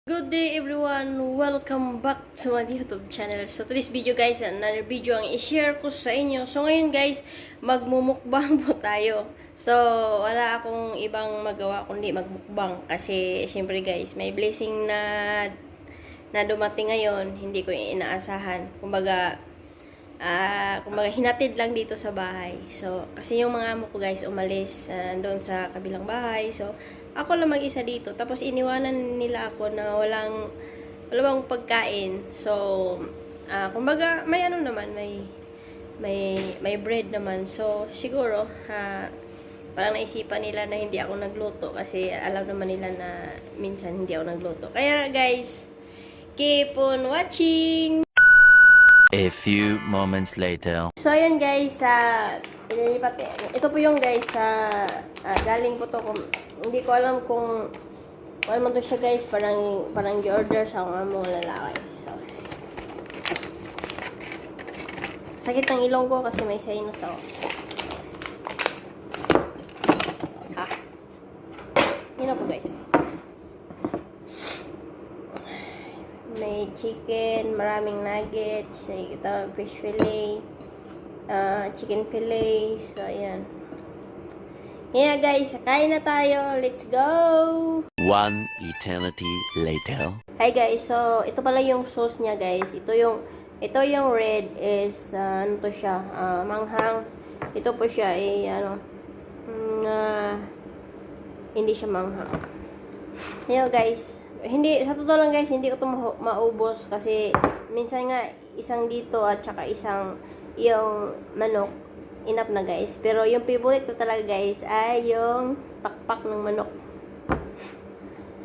Good day everyone! Welcome back to my YouTube channel. So today's video guys, another video ang i-share ko sa inyo. So ngayon guys, magmumukbang po tayo. So wala akong ibang magawa kundi magmukbang. Kasi syempre guys, may blessing na dumating ngayon. Hindi ko inaasahan. Kumbaga hinatid lang dito sa bahay. So kasi yung mga amo ko guys umalis doon sa kabilang bahay. So ako lang mag-isa dito. Tapos iniwanan nila ako na walang pagkain. So, kumbaga, may ano naman, may bread naman. So, siguro, parang naisipan nila na hindi ako nagluto. Kasi alam naman nila na minsan hindi ako nagluto. Kaya, guys, keep on watching! A few moments later. So, ayan guys, inilipat. Ito po yung guys, galing po to. Hindi ko alam kung ano man to siya guys, parang gi-order sa akong among lalaki. So, sakit ng ilong ko kasi may sinus ako. Yun na po guys. May chicken, maraming nuggets, ito fish fillet, chicken fillet. So, ayan. Yeah guys, kain na tayo. Let's go! One eternity later. Hi guys, so ito pala yung sauce niya guys. Ito yung red is, ano to siya, manghang. Ito po siya, hindi siya manghang. Ayan guys. Sa totoo lang guys, hindi ko ito maubos kasi minsan nga isang dito at saka isang yung manok, enough na guys. Pero yung favorite ko talaga guys ay yung pakpak ng manok.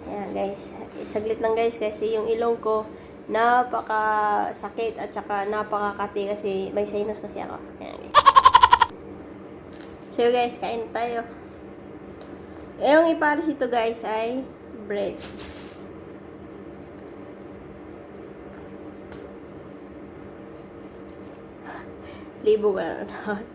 Ayan guys, saglit lang guys kasi yung ilong ko napakasakit at saka napakakati kasi may sinus kasi ako. Ayan guys. So guys, kain tayo. Yung ipares ito guys ay bread. Libo ka na lahat.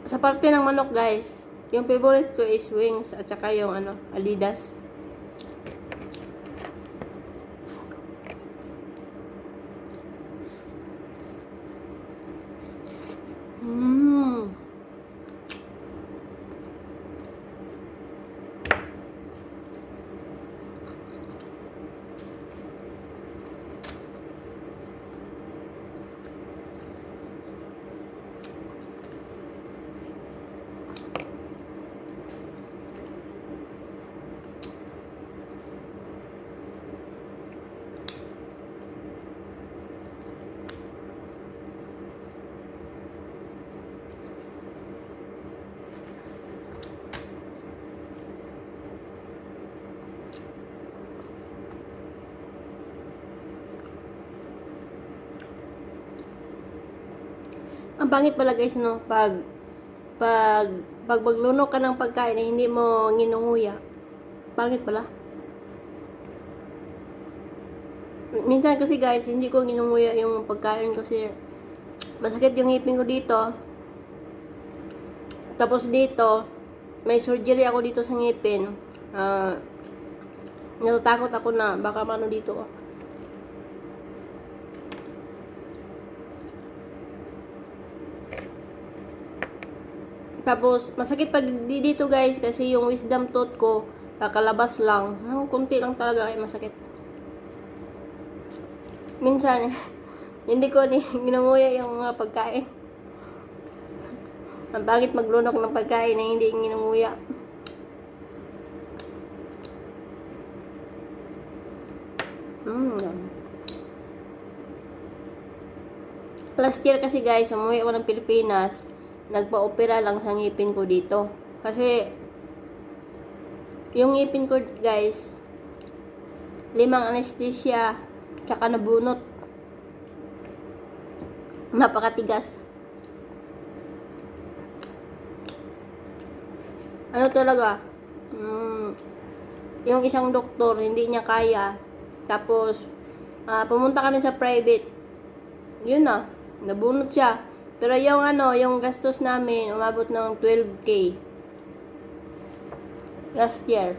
Sa parte ng manok guys, yung favorite ko is wings at saka yung Adidas. Ang pangit pala guys, no? Pag maglunok ka ng pagkain na hindi mo nginunguya. Pangit pala. Minsan kasi guys, hindi ko nginunguya yung pagkain kasi masakit yung ngipin ko dito. Tapos dito, may surgery ako dito sa ngipin. Natatakot ako na baka mano dito. Tapos, masakit pag dito guys, kasi yung wisdom tooth ko, kakalabas lang. Ang kunti lang talaga ay masakit. Minsan, hindi ko ginunguya yung mga pagkain. Ang pangit maglunok ng pagkain na hindi ginunguya. Last year kasi guys, umuwi ako ng Pilipinas. Nagpa-opera lang sa ngipin ko dito. Kasi, yung ngipin ko guys, 5 anesthesia, tsaka nabunot. Napakatigas. Ano talaga? Yung isang doktor, hindi niya kaya. Tapos, pumunta kami sa private. Yun na, nabunot siya. Pero yung yung gastos namin, umabot ng 12K. Last year.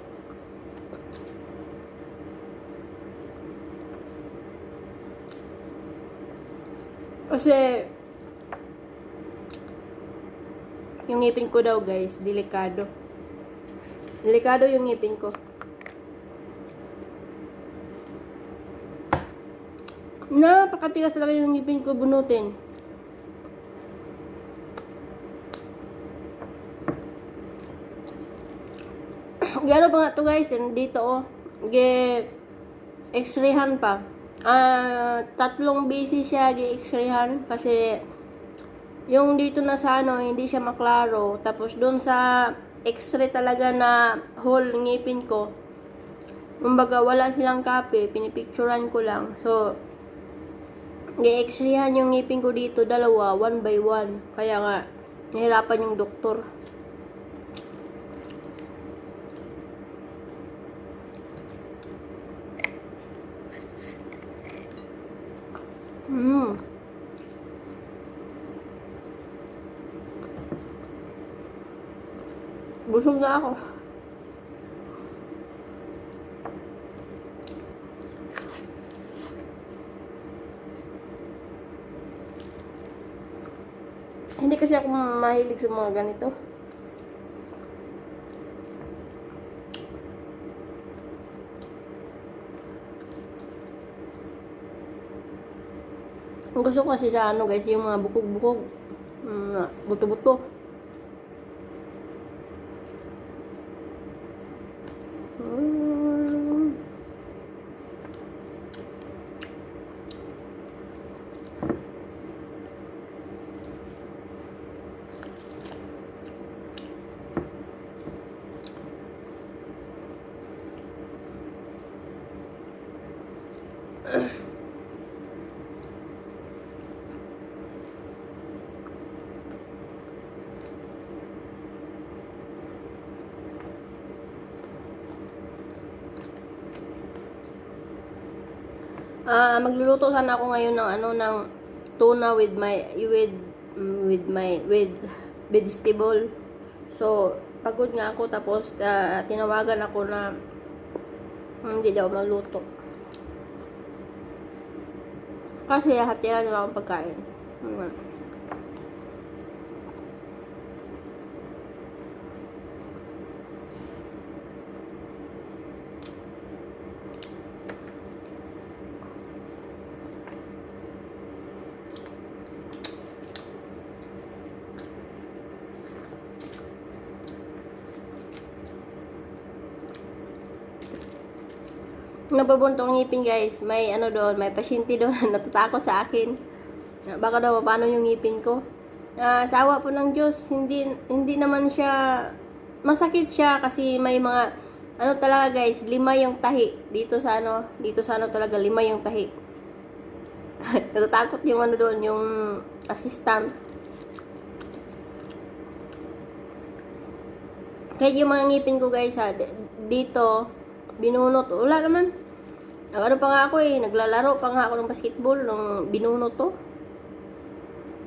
Kasi, yung ngipin ko daw guys, delikado. Delikado yung ngipin ko. Napakatigas talaga yung ngipin ko bunutin. Gano pa nga to guys, dito oh. X-rayhan pa. 3 beses siya gi-x-rayhan kasi yung dito na sa hindi siya maklaro. Tapos doon sa x-ray talaga na hole ng ngipin ko, kumbaga wala silang copy, pinipicturan ko lang. So, gi-x-rayhan yung ngipin ko dito, dalawa, 1 by 1. Kaya nga, nahirapan yung doktor. Busog na ako. Hindi kasi ako mahilig sa mga ganito. Ang gusto ko kasi sa guys, yung mga bukog-bukog. Buto-buto. Magluluto sana ako ngayon ng ng tuna with vegetable. So, pagod nga ako tapos tinawagan ako na hindi daw magluto. Kasi hatiran nila akong pagkain. Nababuntong ngipin guys, may doon, may pasyente doon natatakot sa akin. Baka daw paano yung ngipin ko. Sa awa po ng Diyos, hindi naman siya masakit siya kasi may mga talaga guys, 5 yung tahi dito sa talaga 5 yung tahi. Natatakot yung doon, yung assistant. Kahit yung mga ngipin ko guys dito binunot. Wala naman. Ano pa nga ako naglalaro pa nga ako ng basketball nung binunot to.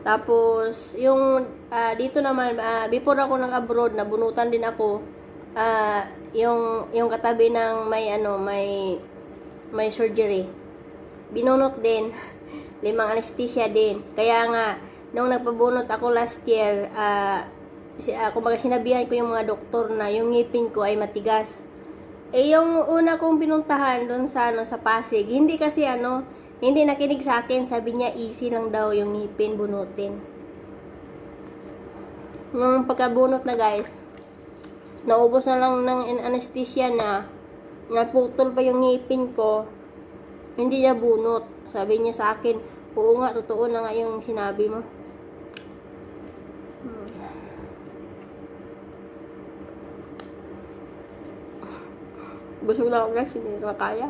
Tapos, yung dito naman, before ako nag-abroad, nabunutan din ako. Yung katabi ng may surgery. Binunot din. 5 anesthesia din. Kaya nga, nung nagpabunot ako last year, kumbaga sinabihan ko yung mga doktor na yung ngipin ko ay matigas. Eh, yung una kong pinuntahan doon sa, sa Pasig, hindi kasi hindi nakinig sa akin. Sabi niya, easy lang daw yung ngipin, bunutin. Nung pagkabunot na guys, naubos na lang ng anesthesia na, naputol pa yung ngipin ko, hindi niya bunot. Sabi niya sa akin, oo nga, totoo na nga yung sinabi mo. Busog na ako guys, hindi na kaya.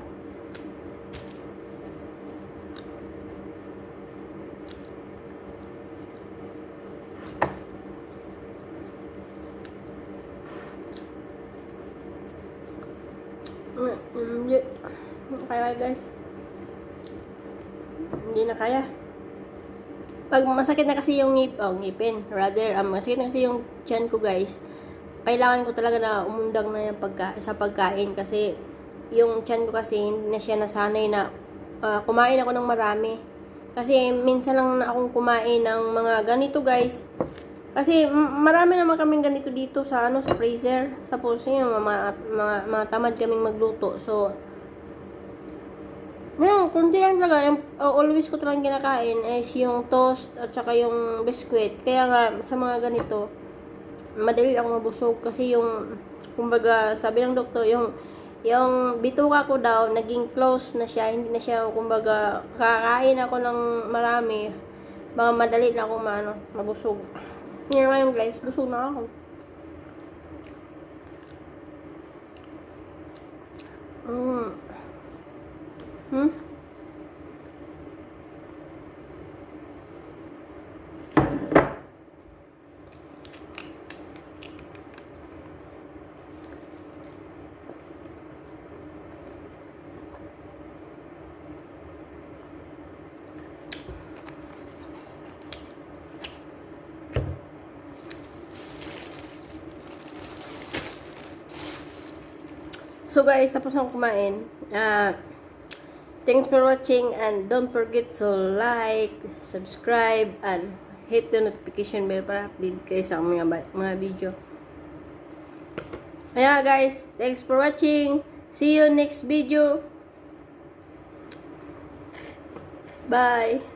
Hindi. Kaya guys. Hindi na kaya. Pag masakit na kasi yung ngipin, rather, masakit na kasi yung tiyan ko guys, kailangan ko talaga na umundang na yung sa pagkain kasi yung tiyan ko kasi hindi na siya nasanay na kumain ako ng marami. Kasi minsan lang na akong kumain ng mga ganito guys. Kasi marami naman kaming ganito dito sa sa freezer. Suppose yun, mga tamad kaming magluto. So, kundi lang talaga, always ko talagang kinakain is yung toast at saka yung biscuit. Kaya nga, sa mga ganito, madali ako mabusog kasi yung, kumbaga, sabi ng doktor, yung bituka ko daw, naging close na siya, hindi na siya, kumbaga, kakain ako ng marami, baka madali na akong mabusog. Yan nga yung guys, busog na ako. So guys, tapos na kumain. Thanks for watching and don't forget to like, subscribe, and hit the notification bell para update kayo sa mga video. Kaya guys, thanks for watching. See you next video. Bye!